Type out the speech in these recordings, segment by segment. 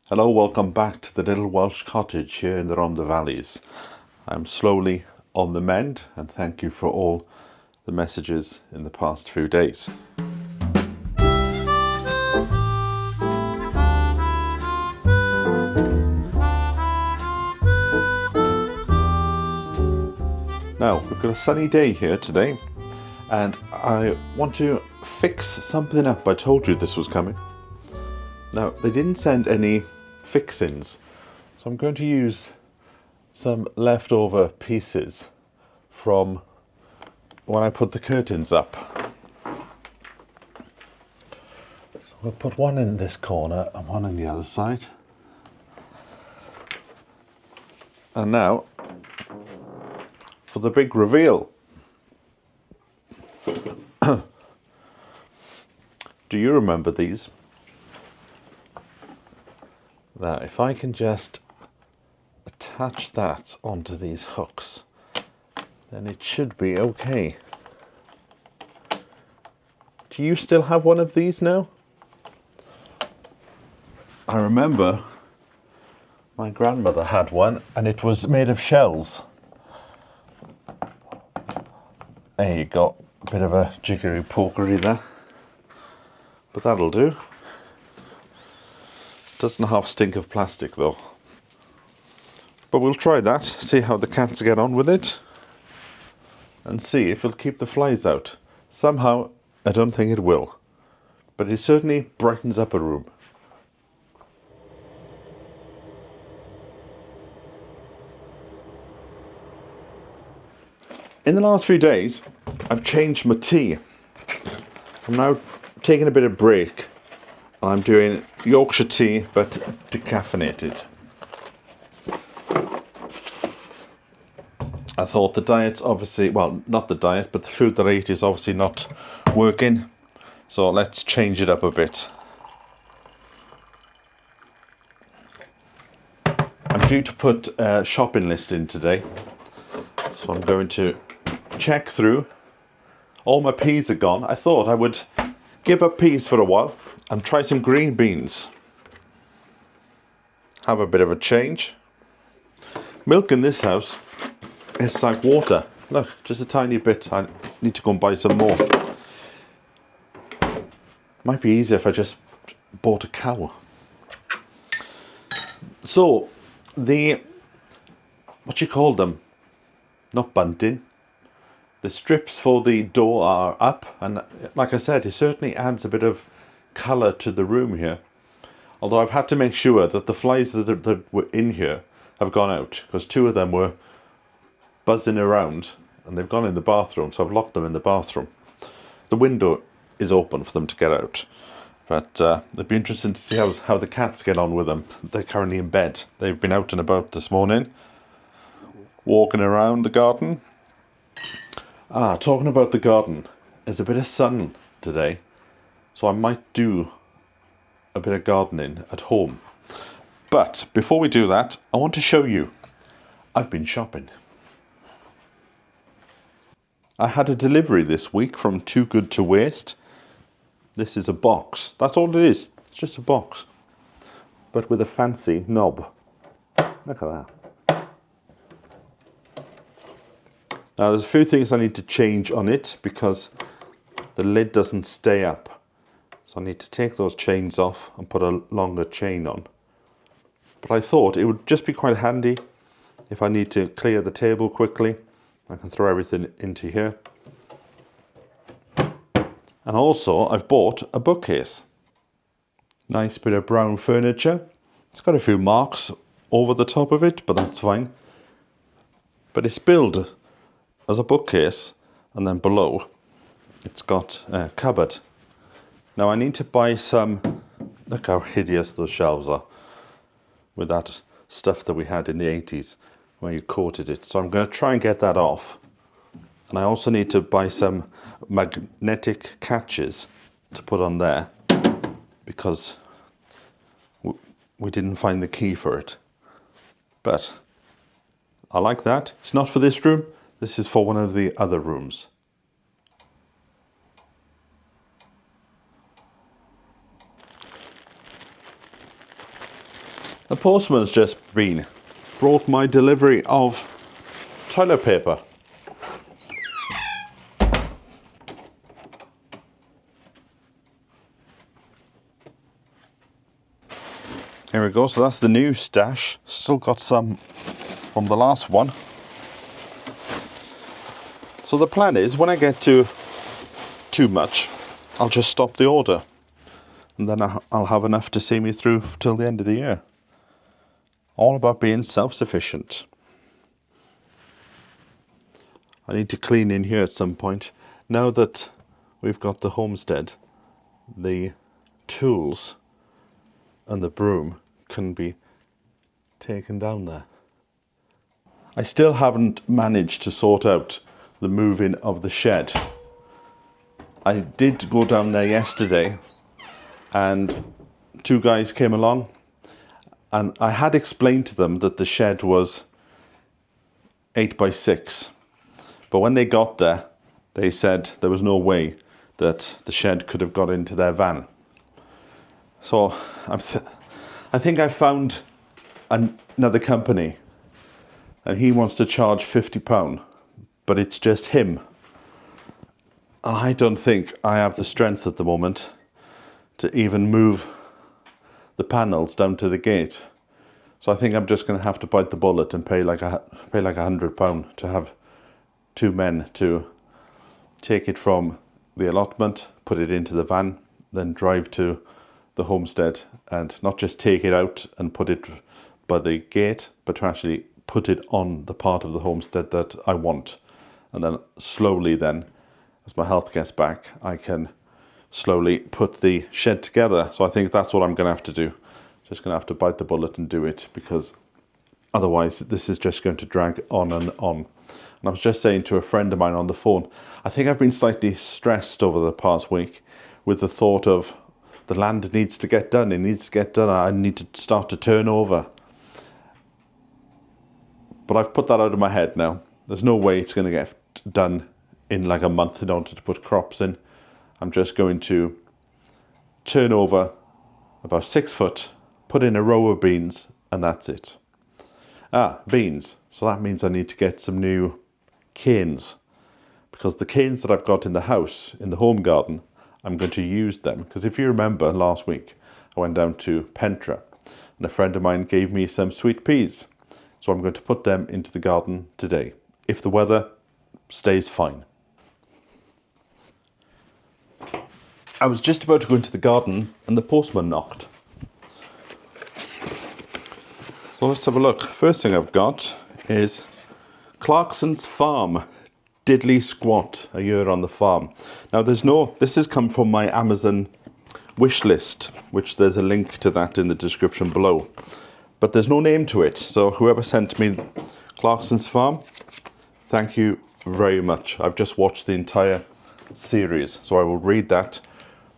Hello, welcome back to the little Welsh cottage here in the Rhondda Valleys. I'm slowly on the mend, and thank you for all the messages in the past few days. Now, we've got a sunny day here today, and I want to fix something up. I told you this was coming. Now, they didn't send any fixings, so I'm going to use some leftover pieces from when I put the curtains up. So we'll put one in this corner and one in the other side. And now for the big reveal. Do you remember these? Now, if I can just attach that onto these hooks, then it should be okay. Do you still have one of these now? I remember my grandmother had one, and it was made of shells. There you go, a bit of a jiggery pokery there, but that'll do. Doesn't half stink of plastic though. But we'll try that, see how the cats get on with it, and see if it'll keep the flies out. Somehow, I don't think it will, but it certainly brightens up a room. In the last few days, I've changed my tea. I'm now taking a bit of break. I'm doing Yorkshire tea, but decaffeinated. I thought the diet's obviously, well, not the diet, but the food that I eat is obviously not working. So let's change it up a bit. I'm due to put a shopping list in today. So I'm going to check through. All my peas are gone. I thought I would give up peas for a while and try some green beans. Have a bit of a change. Milk in this house is like water. Look, just a tiny bit. I need to go and buy some more. Might be easier if I just bought a cow. So, what you call them? Not bunting. The strips for the door are up, and like I said, it certainly adds a bit of colour to the room here. Although I've had to make sure that the flies that were in here have gone out, because two of them were buzzing around and they've gone in the bathroom, so I've locked them in the bathroom. The window is open for them to get out, but it'd be interesting to see how the cats get on with them. They're currently in bed. They've been out and about this morning, walking around the garden. Talking about the garden, there's a bit of sun today, so I might do a bit of gardening at home. But before we do that, I want to show you, I've been shopping. I had a delivery this week from Too Good to Waste. This is a box. That's all it is. It's just a box, but with a fancy knob. Look at that. Now there's a few things I need to change on it because the lid doesn't stay up. So I need to take those chains off and put a longer chain on. But I thought it would just be quite handy if I need to clear the table quickly. I can throw everything into here. And also I've bought a bookcase. Nice bit of brown furniture. It's got a few marks over the top of it, but that's fine. But it's built as a bookcase, and then below it's got a cupboard. Now I need to buy some, look how hideous those shelves are with that stuff that we had in the 80s where you coated it. So I'm going to try and get that off. And I also need to buy some magnetic catches to put on there because we didn't find the key for it. But I like that. It's not for this room. This is for one of the other rooms. The postman's just brought my delivery of toilet paper. Here we go, so that's the new stash. Still got some from the last one. So the plan is, when I get to too much, I'll just stop the order. And then I'll have enough to see me through till the end of the year. All about being self-sufficient. I need to clean in here at some point. Now that we've got the homestead, the tools and the broom can be taken down there. I still haven't managed to sort out the moving of the shed. I did go down there yesterday and 2 guys came along, and I had explained to them that the shed was 8 by 6, but when they got there they said there was no way that the shed could have got into their van. So I think I found another company, and he wants to charge £50, but it's just him. I don't think I have the strength at the moment to even move the panels down to the gate. So I think I'm just going to have to bite the bullet and pay like £100 to have 2 men to take it from the allotment, put it into the van, then drive to the homestead, and not just take it out and put it by the gate, but to actually put it on the part of the homestead that I want. And then slowly then, as my health gets back, I can slowly put the shed together. So I think that's what I'm going to have to do. Just going to have to bite the bullet and do it, because otherwise this is just going to drag on and on. And I was just saying to a friend of mine on the phone, I think I've been slightly stressed over the past week with the thought of the land needs to get done. It needs to get done. I need to start to turn over. But I've put that out of my head now. There's no way it's going to get done in like a month in order to put crops in. I'm just going to turn over about 6 foot, put in a row of beans, and that's it. Beans. So that means I need to get some new canes, because the canes that I've got in the house, in the home garden, I'm going to use them. Because if you remember last week, I went down to Pentra and a friend of mine gave me some sweet peas. So I'm going to put them into the garden today, if the weather stays fine. I was just about to go into the garden and the postman knocked. So let's have a look. First thing I've got is Clarkson's Farm, Diddley Squat, a year on the farm. Now this has come from my Amazon wish list, which there's a link to that in the description below. But there's no name to it, so whoever sent me Clarkson's Farm, thank you very much. I've just watched the entire series, so I will read that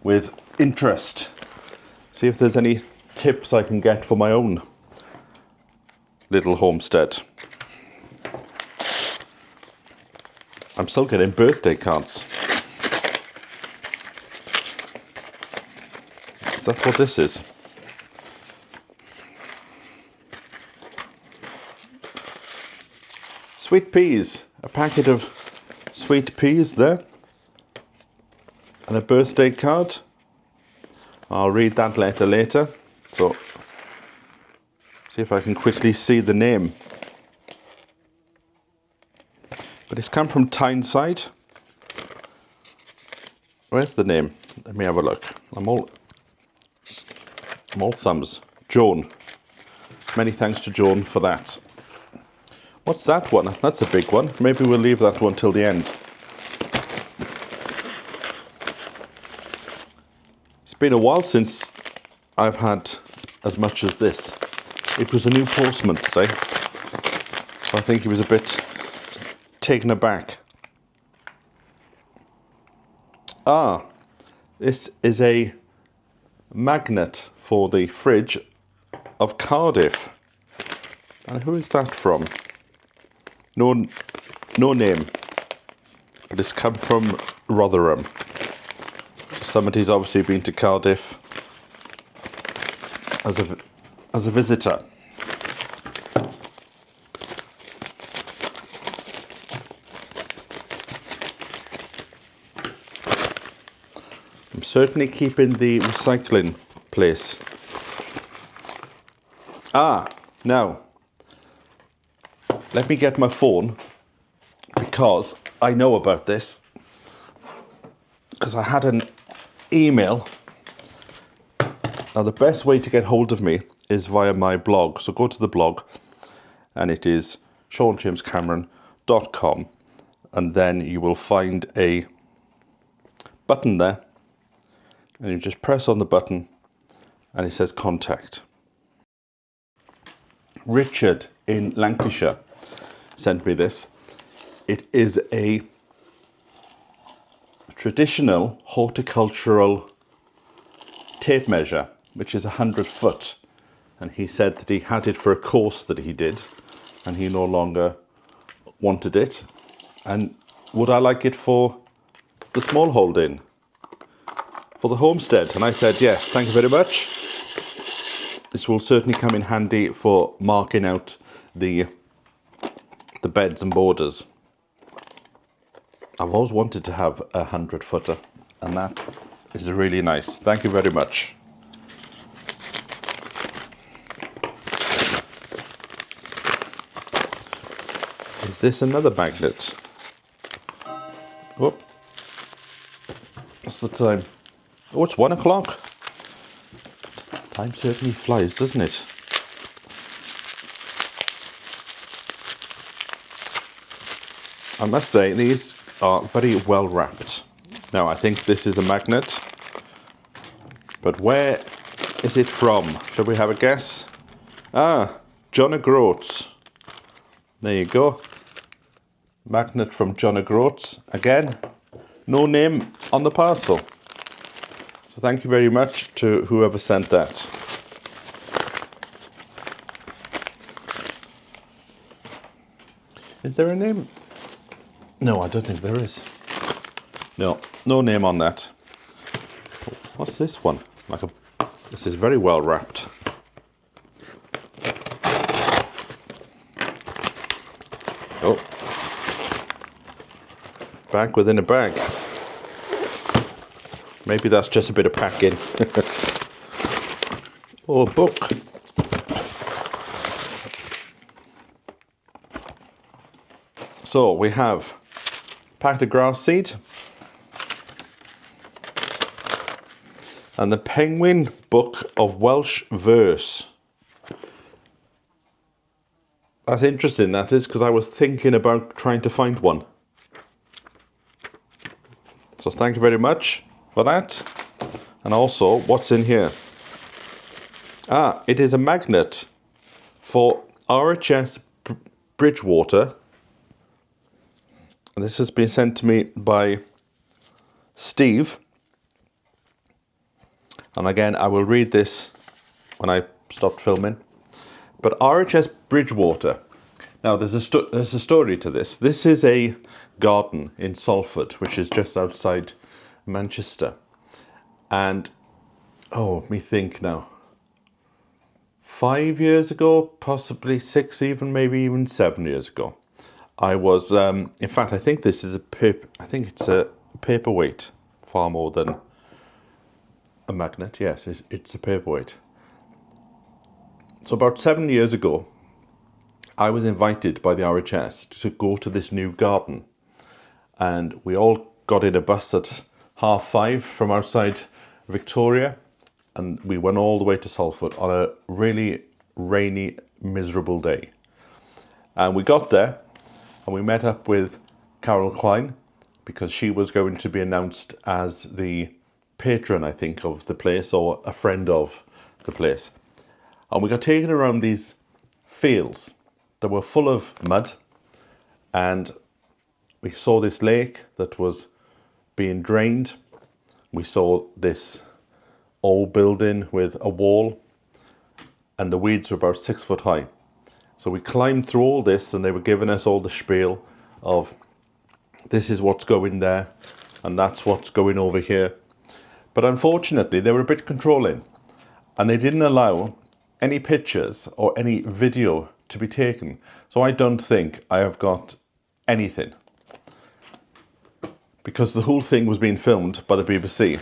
with interest. See if there's any tips I can get for my own little homestead. I'm still getting birthday cards. Is that what this is? Sweet peas. A packet of sweet peas there. And a birthday card. I'll read that letter later. So, see if I can quickly see the name. But it's come from Tyneside. Where's the name? Let me have a look. I'm all thumbs. Joan. Many thanks to Joan for that. What's that one? That's a big one. Maybe we'll leave that one till the end. It's been a while since I've had as much as this. It was a new postman today, so I think he was a bit taken aback. This is a magnet for the fridge of Cardiff. And who is that from? No name, but it's come from Rotherham. Somebody's obviously been to Cardiff as a as a visitor. I'm certainly keeping the recycling place. Now, let me get my phone, because I know about this, because I had an email. Now, the best way to get hold of me is via my blog. So go to the blog, and it is seanjamescameron.com, and then you will find a button there, and you just press on the button, and it says contact. Richard in Lancashire sent me this. It is a traditional horticultural tape measure, which is 100 foot. And he said that he had it for a course that he did, and he no longer wanted it. And would I like it for the smallholding, for the homestead? And I said, yes, thank you very much. This will certainly come in handy for marking out the beds and borders. I've always wanted to have a 100 footer, and that is really nice. Thank you very much. Is this another magnet? Oh, what's the time? Oh, it's 1 o'clock. Time certainly flies, doesn't it? I must say, these are very well wrapped. Now, I think this is a magnet, but where is it from? Shall we have a guess? John O'Groats. There you go. Magnet from John O'Groats. Again, no name on the parcel. So thank you very much to whoever sent that. Is there a name? No, I don't think there is. No name on that. What's this one? This is very well wrapped. Oh. Bag within a bag. Maybe that's just a bit of packing. Oh, a book. So we have packed of grass seed and the Penguin Book of Welsh Verse. That's interesting, that is, because I was thinking about trying to find one. So thank you very much for that. And also, what's in here? It is a magnet for RHS Bridgewater. And this has been sent to me by Steve. And again, I will read this when I stopped filming. But RHS Bridgewater. Now, there's a story to this. This is a garden in Salford, which is just outside Manchester. And, me think now. 5 years ago, possibly 6 even, maybe even 7 years ago, I was, in fact, I think this is it's a paperweight, far more than a magnet. Yes, it's a paperweight. So about 7 years ago, I was invited by the RHS to go to this new garden. And we all got in a bus at 5:30 from outside Victoria. And we went all the way to Salford on a really rainy, miserable day. And we got there and we met up with Carol Klein, because she was going to be announced as the patron, I think, of the place, or a friend of the place. And we got taken around these fields that were full of mud, and we saw this lake that was being drained. We saw this old building with a wall, and the weeds were about 6 foot high. So we climbed through all this, and they were giving us all the spiel of this is what's going there, and that's what's going over here. But unfortunately, they were a bit controlling, and they didn't allow any pictures or any video to be taken. So I don't think I have got anything, because the whole thing was being filmed by the BBC,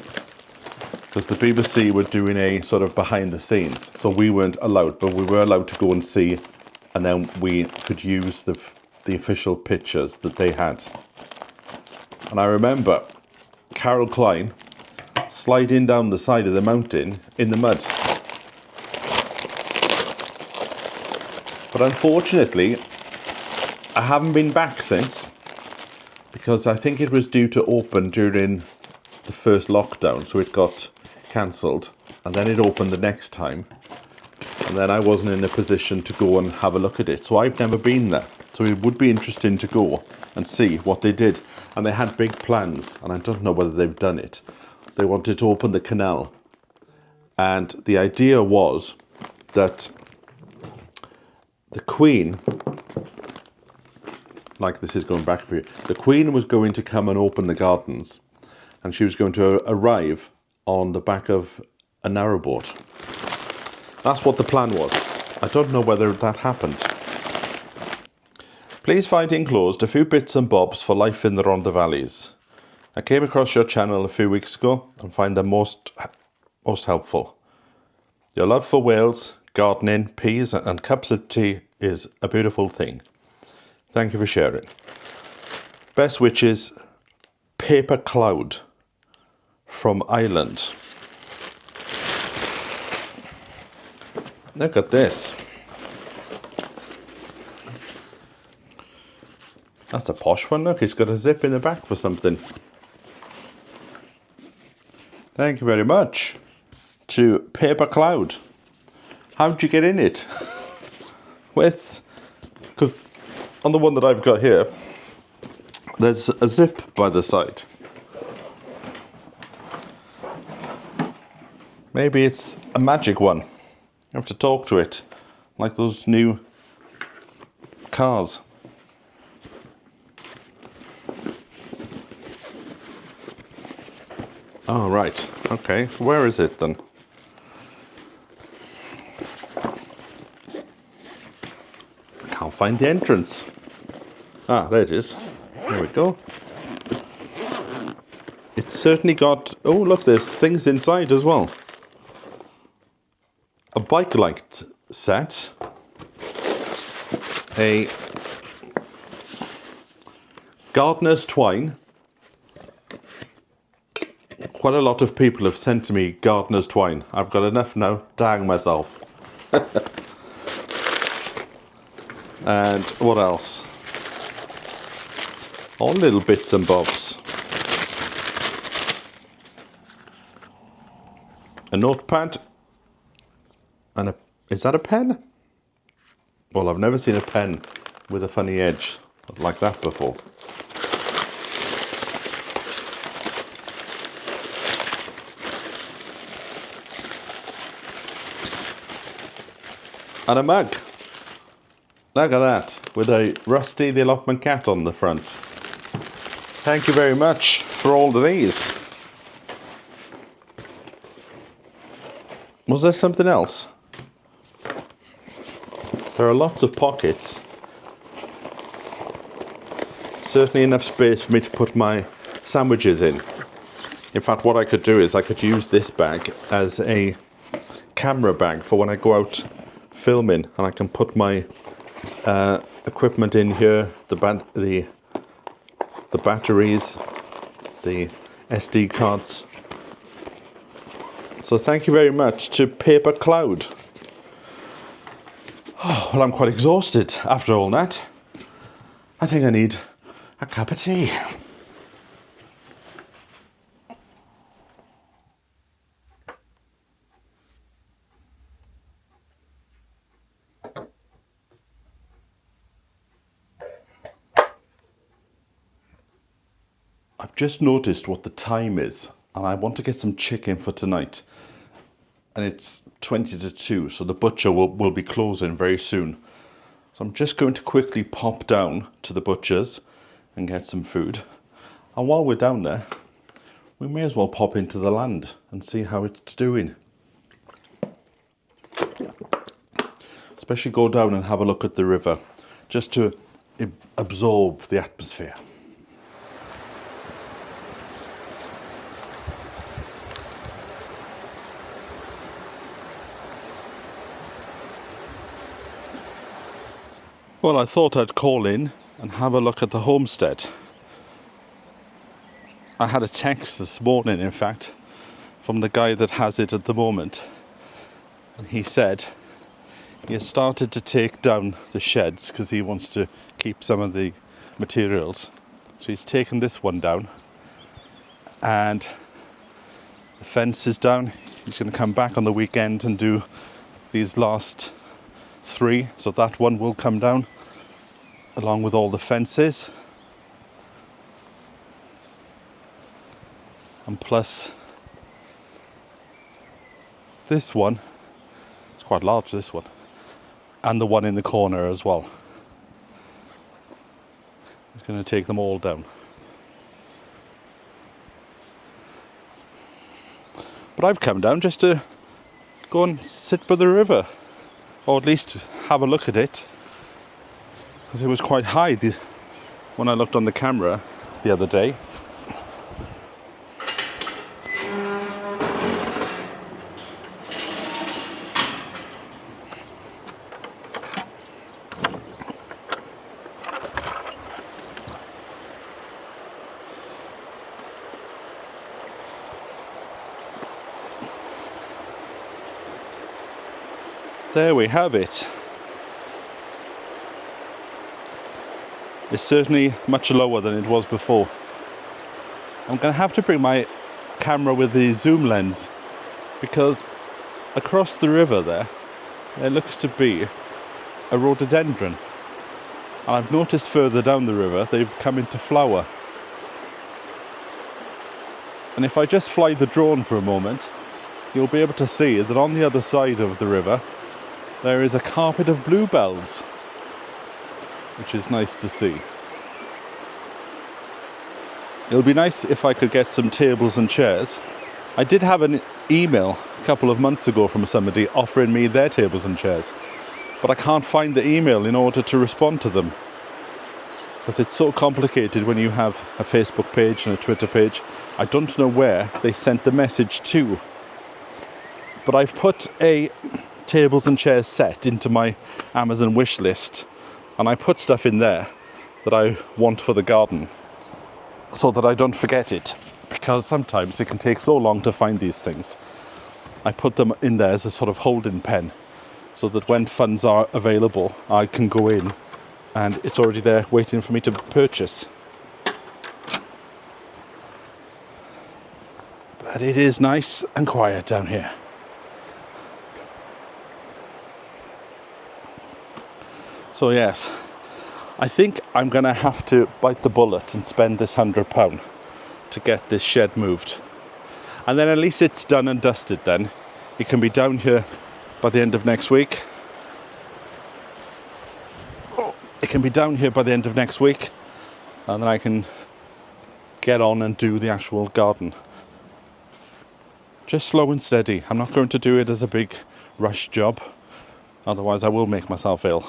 because the BBC were doing a sort of behind the scenes, so we weren't allowed, but we were allowed to go and see, and then we could use the official pictures that they had. And I remember Carol Klein sliding down the side of the mountain in the mud. But unfortunately, I haven't been back since, because I think it was due to open during the first lockdown, so it got cancelled, and then it opened the next time, and then I wasn't in a position to go and have a look at it, so I've never been there. So it would be interesting to go and see what they did. And they had big plans, and I don't know whether they've done it. They wanted to open the canal, and the idea was that the Queen, like this is going back for you, the Queen was going to come and open the gardens, and she was going to arrive on the back of a narrowboat. That's what the plan was. I don't know whether that happened. Please find enclosed a few bits and bobs for life in the Rhondda Valleys. I came across your channel a few weeks ago and find them most helpful. Your love for Wales, gardening, peas and cups of tea is a beautiful thing. Thank you for sharing. Best wishes, Paper Cloud from Ireland. Look at this. That's a posh one, look, it's got a zip in the back for something. Thank you very much to Paper Cloud. How'd you get in it? Because on the one that I've got here, there's a zip by the side. Maybe it's a magic one. You have to talk to it, like those new cars. Oh, right. Okay. Where is it then? I can't find the entrance. Ah, there it is. There we go. It's certainly got... Oh, look, there's things inside as well. A bike light set. A gardener's twine. Quite a lot of people have sent to me gardener's twine. I've got enough now to hang myself. And what else? All little bits and bobs. A notepad. And is that a pen? Well, I've never seen a pen with a funny edge like that before. And a mug. Look at that, with a Rusty the Allotment Cat on the front. Thank you very much for all of these. Was there something else? There are lots of pockets. Certainly enough space for me to put my sandwiches in. In fact, what I could do is I could use this bag as a camera bag for when I go out filming, and I can put my equipment in here, the batteries, the SD cards. So thank you very much to Paper Cloud. Oh, well, I'm quite exhausted after all that. I think I need a cup of tea. I've just noticed what the time is, and I want to get some chicken for tonight. And it's 20 to 2, so the butcher will be closing very soon. So I'm just going to quickly pop down to the butcher's and get some food. And while we're down there, we may as well pop into the land and see how it's doing. especially go down and have a look at the river, just to absorb the atmosphere. Well, I thought I'd call in and have a look at the homestead. I had a text this morning, in fact, from the guy that has it at the moment. And he said he has started to take down the sheds because he wants to keep some of the materials. So he's taken this one down and the fence is down. He's going to come back on the weekend and do these last 3. So that one will come down along with all the fences. And plus this one, it's quite large, this one, and the one in the corner as well. He's going to take them all down. But I've come down just to go and sit by the river, or at least have a look at it, because it was quite high when I looked on the camera the other day. There we have it. It's certainly much lower than it was before. I'm going to have to bring my camera with the zoom lens, because across the river there looks to be a rhododendron. And I've noticed further down the river they've come into flower. And if I just fly the drone for a moment, you'll be able to see that on the other side of the river there is a carpet of bluebells, which is nice to see. It'll be nice if I could get some tables and chairs. I did have an email a couple of months ago from somebody offering me their tables and chairs, but I can't find the email in order to respond to them, because it's so complicated when you have a Facebook page and a Twitter page. I don't know where they sent the message to, but I've put a tables and chairs set into my Amazon wish list, and I put stuff in there that I want for the garden so that I don't forget it, because sometimes it can take so long to find these things. I put them in there as a sort of holding pen so that when funds are available I can go in and it's already there waiting for me to purchase. But it is nice and quiet down here. So yes, I think I'm going to have to bite the bullet and spend this £100 to get this shed moved. And then at least it's done and dusted then. It can be down here by the end of next week. It can be down here by the end of next week, and then I can get on and do the actual garden. Just slow and steady. I'm not going to do it as a big rush job, otherwise I will make myself ill.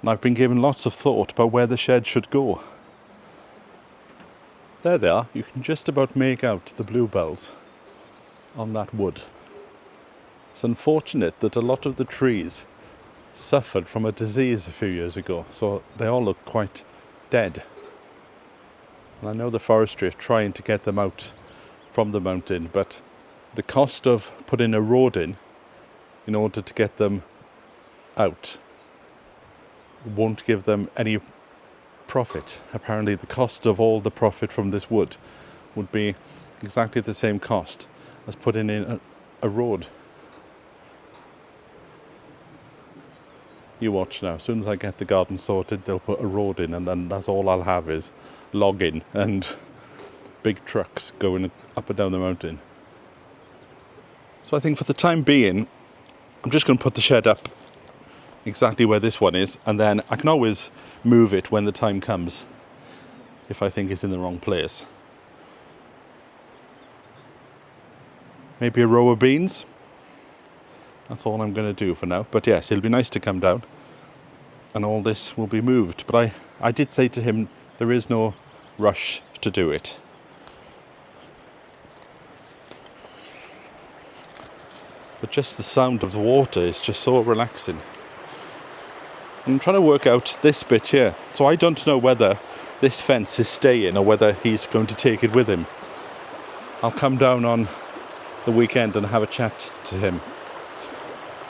And I've been given lots of thought about where the shed should go. There they are. You can just about make out the bluebells on that wood. It's unfortunate that a lot of the trees suffered from a disease a few years ago, so they all look quite dead. And I know the forestry are trying to get them out from the mountain, but the cost of putting a road in order to get them out won't give them any profit. Apparently the cost of all the profit from this wood would be exactly the same cost as putting in a road. You watch now, as soon as I get the garden sorted they'll put a road in, and then that's all I'll have is logging and big trucks going up and down the mountain. So I think for the time being I'm just going to put the shed up exactly where this one is, and then I can always move it when the time comes if I think it's in the wrong place. Maybe a row of beans. That's all I'm going to do for now. But yes, it'll be nice to come down and all this will be moved. But I did say to him there is no rush to do it. But just the sound of the water is just so relaxing. I'm trying to work out this bit here. So I don't know whether this fence is staying or whether he's going to take it with him. I'll come down on the weekend and have a chat to him.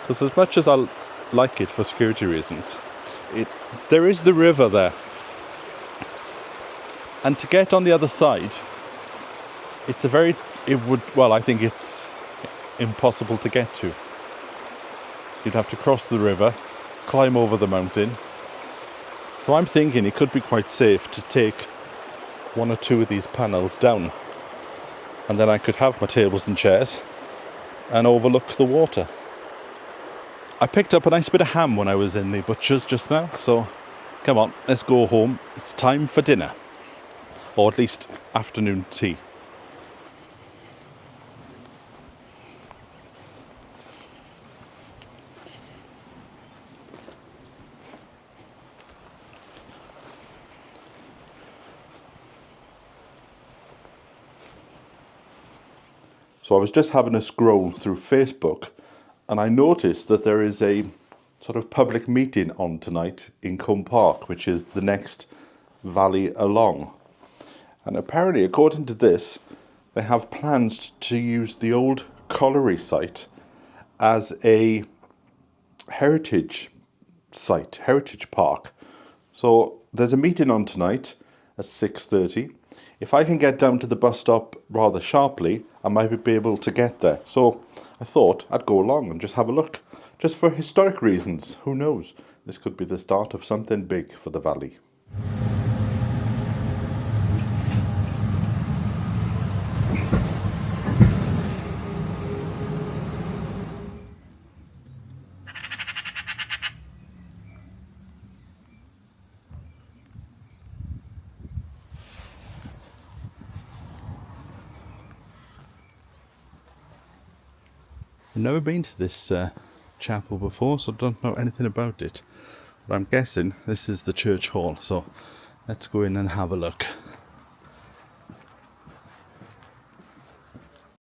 Because as much as I like it for security reasons, there is the river there. And to get on the other side, I think it's impossible to get to. You'd have to cross the river, climb over the mountain. So I'm thinking it could be quite safe to take one or two of these panels down, and then I could have my tables and chairs and overlook the water. I picked up a nice bit of ham when I was in the butcher's just now, so come on, let's go home. It's time for dinner, or at least afternoon tea. So I was just having a scroll through Facebook and I noticed that there is a sort of public meeting on tonight in Combe Park, which is the next valley along. And apparently, according to this, they have plans to use the old colliery site as a heritage site, heritage park. So there's a meeting on tonight at 6:30. If I can get down to the bus stop rather sharply, I might be able to get there. So I thought I'd go along and just have a look. Just for historic reasons, who knows? This could be the start of something big for the valley. I've never been to this chapel before, so I don't know anything about it. But I'm guessing this is the church hall, so let's go in and have a look.